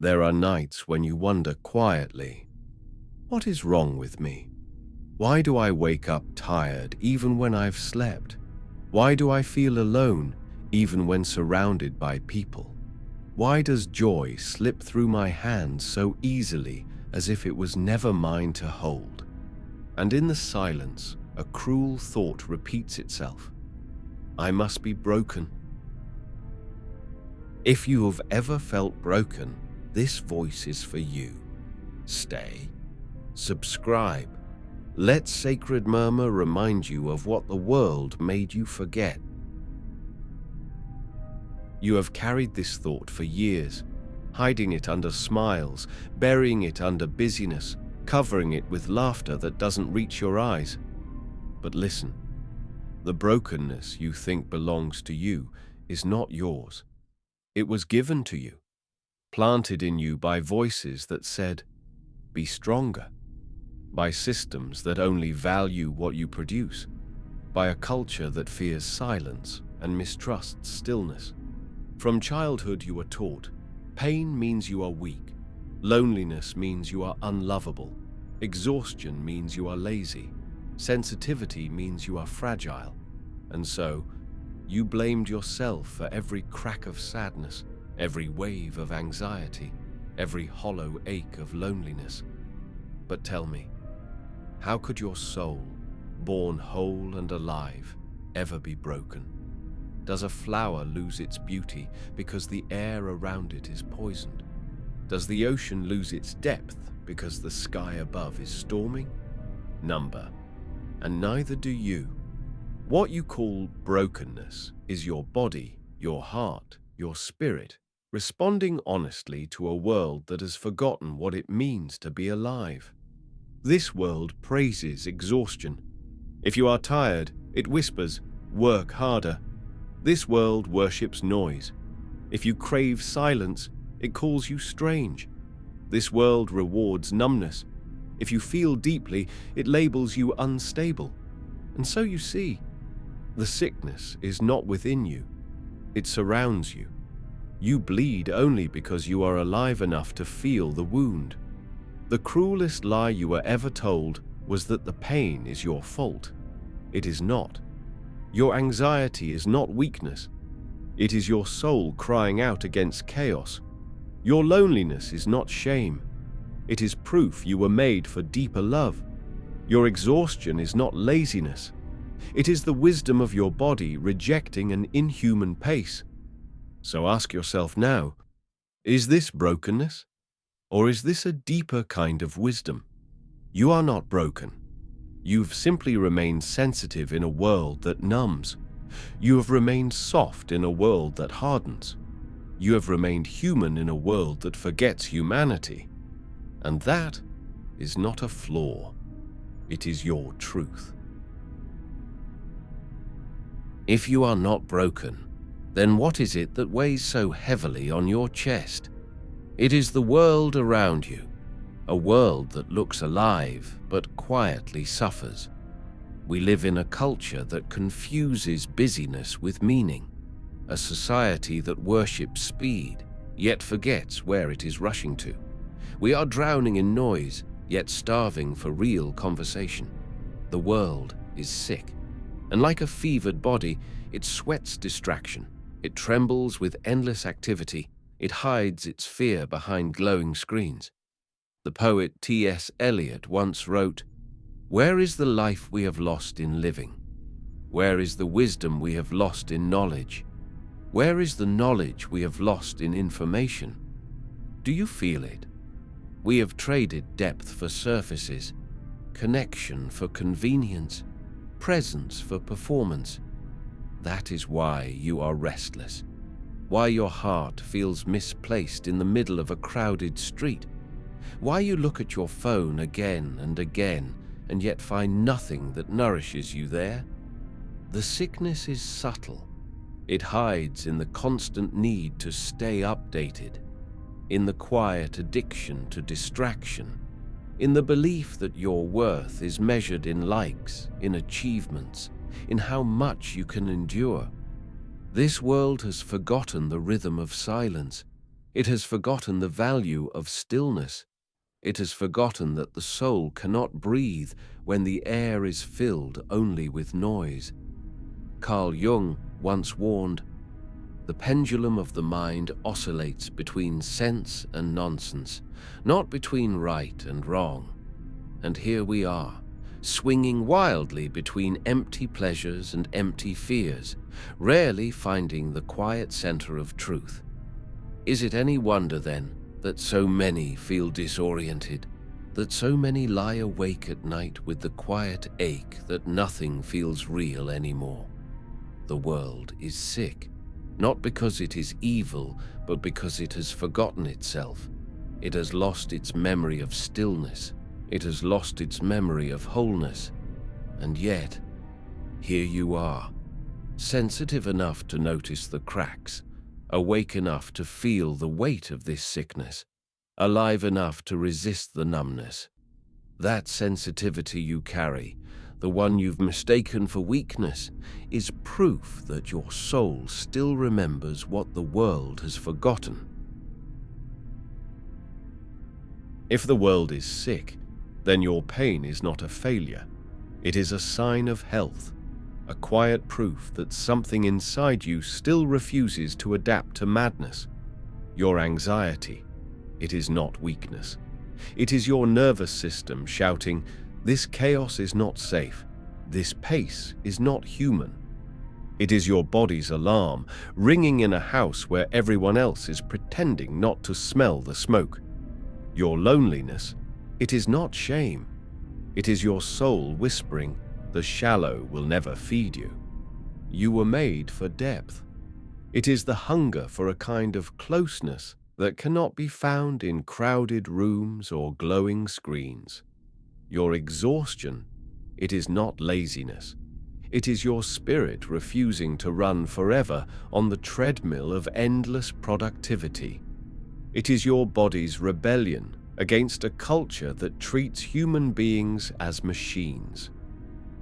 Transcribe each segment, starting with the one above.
There are nights when you wonder quietly, what is wrong with me? Why do I wake up tired even when I've slept? Why do I feel alone even when surrounded by people? Why does joy slip through my hands so easily as if it was never mine to hold? And in the silence, a cruel thought repeats itself. I must be broken. If you have ever felt broken, this voice is for you. Stay. Subscribe. Let Sacred Murmur remind you of what the world made you forget. You have carried this thought for years, hiding it under smiles, burying it under busyness, covering it with laughter that doesn't reach your eyes. But listen, the brokenness you think belongs to you is not yours. It was given to you, planted in you by voices that said, be stronger, by systems that only value what you produce, by a culture that fears silence and mistrusts stillness. From childhood you were taught, pain means you are weak, loneliness means you are unlovable, exhaustion means you are lazy, sensitivity means you are fragile, and so you blamed yourself for every crack of sadness, every wave of anxiety, every hollow ache of loneliness. But tell me, how could your soul, born whole and alive, ever be broken? Does a flower lose its beauty because the air around it is poisoned? Does the ocean lose its depth because the sky above is storming? Number, and neither do you. What you call brokenness is your body, your heart, your spirit, responding honestly to a world that has forgotten what it means to be alive. This world praises exhaustion. If you are tired, it whispers, work harder. This world worships noise. If you crave silence, it calls you strange. This world rewards numbness. If you feel deeply, it labels you unstable. And so you see, the sickness is not within you. It surrounds you. You bleed only because you are alive enough to feel the wound. The cruelest lie you were ever told was that the pain is your fault. It is not. Your anxiety is not weakness. It is your soul crying out against chaos. Your loneliness is not shame. It is proof you were made for deeper love. Your exhaustion is not laziness. It is the wisdom of your body rejecting an inhuman pace. So ask yourself now, is this brokenness? Or is this a deeper kind of wisdom? You are not broken. You've simply remained sensitive in a world that numbs. You have remained soft in a world that hardens. You have remained human in a world that forgets humanity. And that is not a flaw. It is your truth. If you are not broken, then what is it that weighs so heavily on your chest? It is the world around you, a world that looks alive but quietly suffers. We live in a culture that confuses busyness with meaning, a society that worships speed, yet forgets where it is rushing to. We are drowning in noise, yet starving for real conversation. The world is sick, and like a fevered body, it sweats distraction. It trembles with endless activity. It hides its fear behind glowing screens. The poet T.S. Eliot once wrote, "Where is the life we have lost in living? Where is the wisdom we have lost in knowledge? Where is the knowledge we have lost in information? Do you feel it? We have traded depth for surfaces, connection for convenience, presence for performance. That is why you are restless, why your heart feels misplaced in the middle of a crowded street, why you look at your phone again and again and yet find nothing that nourishes you there. The sickness is subtle. It hides in the constant need to stay updated, in the quiet addiction to distraction, in the belief that your worth is measured in likes, in achievements, in how much you can endure. This world has forgotten the rhythm of silence. It has forgotten the value of stillness. It has forgotten that the soul cannot breathe when the air is filled only with noise. Carl Jung once warned, "The pendulum of the mind oscillates between sense and nonsense, not between right and wrong." And here we are, swinging wildly between empty pleasures and empty fears, rarely finding the quiet center of truth. Is it any wonder, then, that so many feel disoriented, that so many lie awake at night with the quiet ache that nothing feels real anymore? The world is sick, not because it is evil, but because it has forgotten itself. It has lost its memory of stillness. It has lost its memory of wholeness. And yet, here you are, sensitive enough to notice the cracks, awake enough to feel the weight of this sickness, alive enough to resist the numbness. That sensitivity you carry, the one you've mistaken for weakness, is proof that your soul still remembers what the world has forgotten. If the world is sick, then your pain is not a failure. It is a sign of health, a quiet proof that something inside you still refuses to adapt to madness. Your anxiety, it is not weakness. It is your nervous system shouting, "This chaos is not safe. This pace is not human." It is your body's alarm, ringing in a house where everyone else is pretending not to smell the smoke. Your loneliness, it is not shame. It is your soul whispering, "The shallow will never feed you." You were made for depth. It is the hunger for a kind of closeness that cannot be found in crowded rooms or glowing screens. Your exhaustion, it is not laziness. It is your spirit refusing to run forever on the treadmill of endless productivity. It is your body's rebellion against a culture that treats human beings as machines.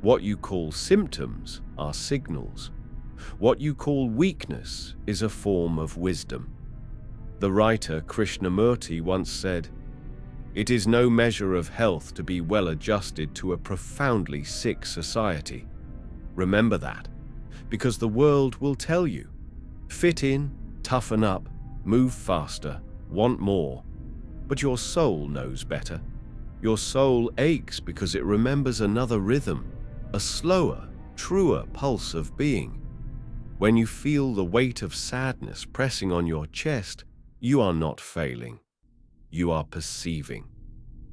What you call symptoms are signals. What you call weakness is a form of wisdom. The writer Krishnamurti once said, "It is no measure of health to be well adjusted to a profoundly sick society." Remember that, because the world will tell you, fit in, toughen up, move faster, want more. But your soul knows better. Your soul aches because it remembers another rhythm, a slower, truer pulse of being. When you feel the weight of sadness pressing on your chest, you are not failing. You are perceiving.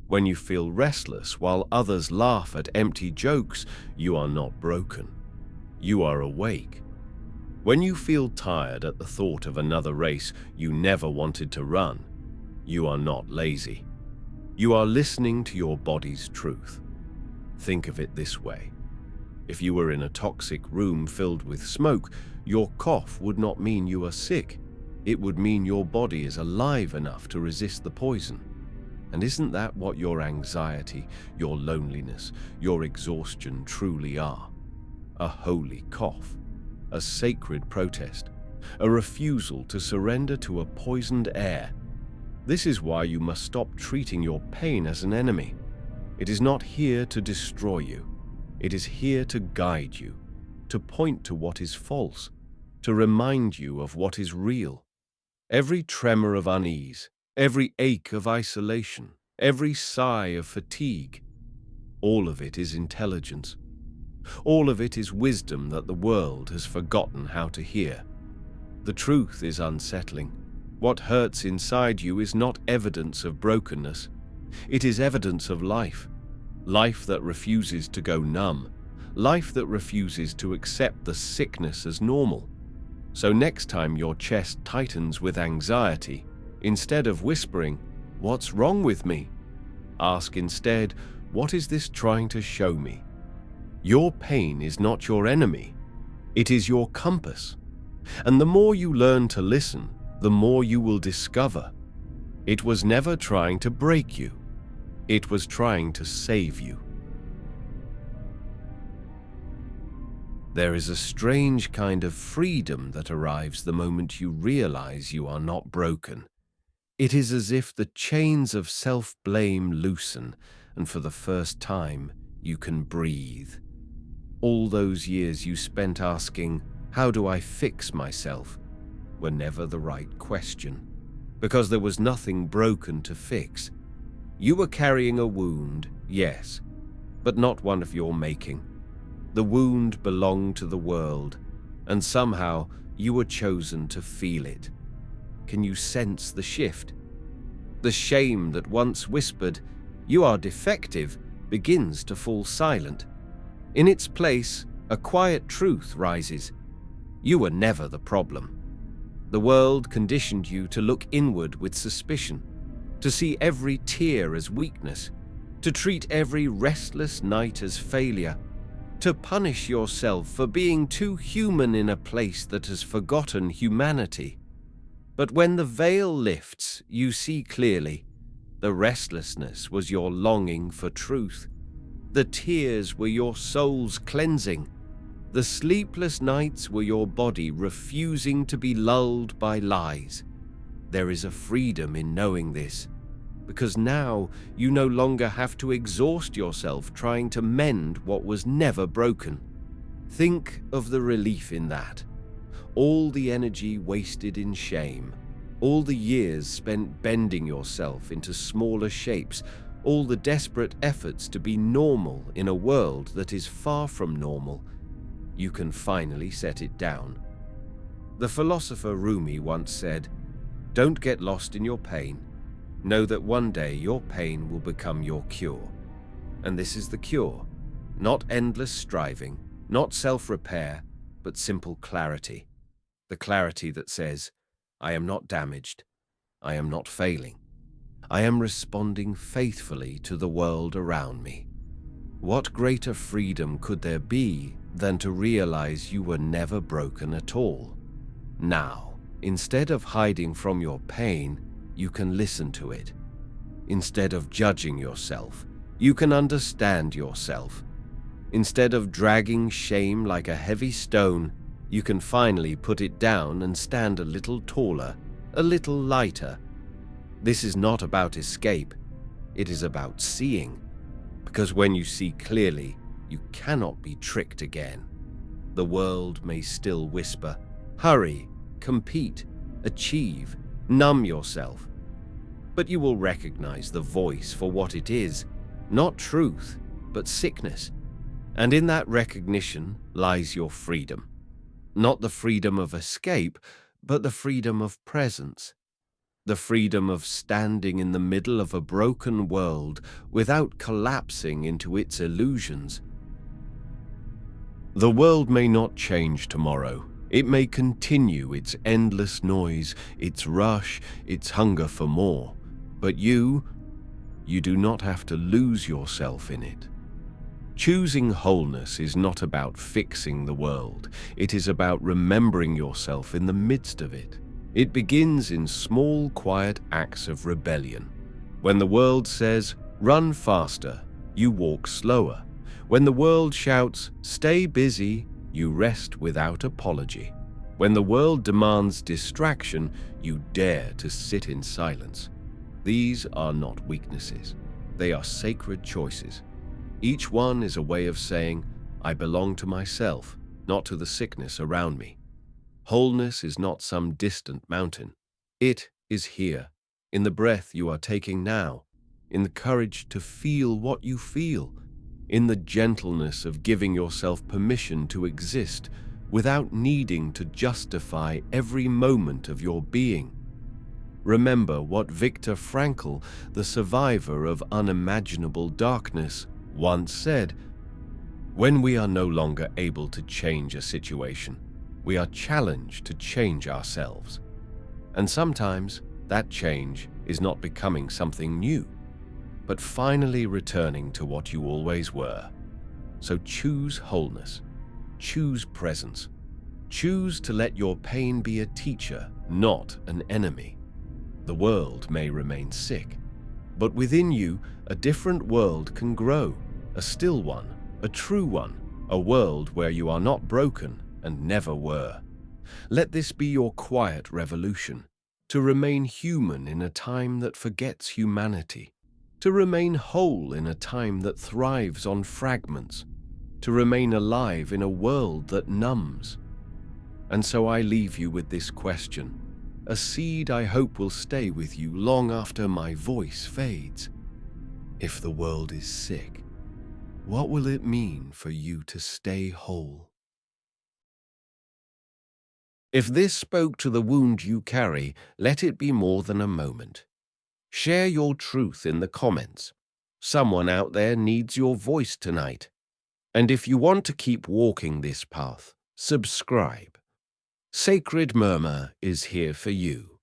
When you feel restless while others laugh at empty jokes, you are not broken. You are awake. When you feel tired at the thought of another race you never wanted to run, you are not lazy. You are listening to your body's truth. Think of it this way. If you were in a toxic room filled with smoke, your cough would not mean you are sick. It would mean your body is alive enough to resist the poison. And isn't that what your anxiety, your loneliness, your exhaustion truly are? A holy cough, a sacred protest, a refusal to surrender to a poisoned air. This is why you must stop treating your pain as an enemy. It is not here to destroy you. It is here to guide you, to point to what is false, to remind you of what is real. Every tremor of unease, every ache of isolation, every sigh of fatigue, all of it is intelligence. All of it is wisdom that the world has forgotten how to hear. The truth is unsettling. What hurts inside you is not evidence of brokenness. It is evidence of life. Life that refuses to go numb. Life that refuses to accept the sickness as normal. So next time your chest tightens with anxiety, instead of whispering, "What's wrong with me?" ask instead, "What is this trying to show me?" Your pain is not your enemy. It is your compass. And the more you learn to listen, the more you will discover. It was never trying to break you. It was trying to save you. There is a strange kind of freedom that arrives the moment you realize you are not broken. It is as if the chains of self-blame loosen, and for the first time, you can breathe. All those years you spent asking, "How do I fix myself?" were never the right question, because there was nothing broken to fix. You were carrying a wound, yes, but not one of your making. The wound belonged to the world, and somehow you were chosen to feel it. Can you sense the shift? The shame that once whispered, "You are defective," begins to fall silent. In its place, a quiet truth rises. You were never the problem. The world conditioned you to look inward with suspicion, to see every tear as weakness, to treat every restless night as failure, to punish yourself for being too human in a place that has forgotten humanity. But when the veil lifts, you see clearly. The restlessness was your longing for truth. The tears were your soul's cleansing. The sleepless nights were your body refusing to be lulled by lies. There is a freedom in knowing this, because now you no longer have to exhaust yourself trying to mend what was never broken. Think of the relief in that. All the energy wasted in shame, all the years spent bending yourself into smaller shapes, all the desperate efforts to be normal in a world that is far from normal. You can finally set it down. The philosopher Rumi once said, "Don't get lost in your pain. Know that one day your pain will become your cure." And this is the cure. Not endless striving, not self-repair, but simple clarity. The clarity that says, "I am not damaged. I am not failing. I am responding faithfully to the world around me." What greater freedom could there be than to realize you were never broken at all? Now, instead of hiding from your pain, you can listen to it. Instead of judging yourself, you can understand yourself. Instead of dragging shame like a heavy stone, you can finally put it down and stand a little taller, a little lighter. This is not about escape, it is about seeing. Because when you see clearly, you cannot be tricked again. The world may still whisper, "Hurry, compete, achieve, numb yourself." But you will recognize the voice for what it is, not truth, but sickness. And in that recognition lies your freedom. Not the freedom of escape, but the freedom of presence. The freedom of standing in the middle of a broken world without collapsing into its illusions. The world may not change tomorrow. It may continue its endless noise, its rush, its hunger for more. But you do not have to lose yourself in it. Choosing wholeness is not about fixing the world. It is about remembering yourself in the midst of it. It begins in small, quiet acts of rebellion. When the world says, "Run faster," you walk slower. When the world shouts, "Stay busy," you rest without apology. When the world demands distraction, you dare to sit in silence. These are not weaknesses. They are sacred choices. Each one is a way of saying, "I belong to myself, not to the sickness around me." Wholeness is not some distant mountain. It is here, in the breath you are taking now, in the courage to feel what you feel, in the gentleness of giving yourself permission to exist without needing to justify every moment of your being. Remember what Viktor Frankl, the survivor of unimaginable darkness, once said: "When we are no longer able to change a situation, we are challenged to change ourselves." And sometimes that change is not becoming something new, but finally returning to what you always were. So choose wholeness, choose presence, choose to let your pain be a teacher, not an enemy. The world may remain sick, but within you a different world can grow, a still one, a true one, a world where you are not broken and never were. Let this be your quiet revolution. to remain human in a time that forgets humanity, to remain whole in a time that thrives on fragments, to remain alive in a world that numbs. And so I leave you with this question, a seed I hope will stay with you long after my voice fades. If the world is sick, what will it mean for you to stay whole? If this spoke to the wound you carry, let it be more than a moment. Share your truth in the comments. Someone out there needs your voice tonight. And if you want to keep walking this path, subscribe. Sacred Murmur is here for you.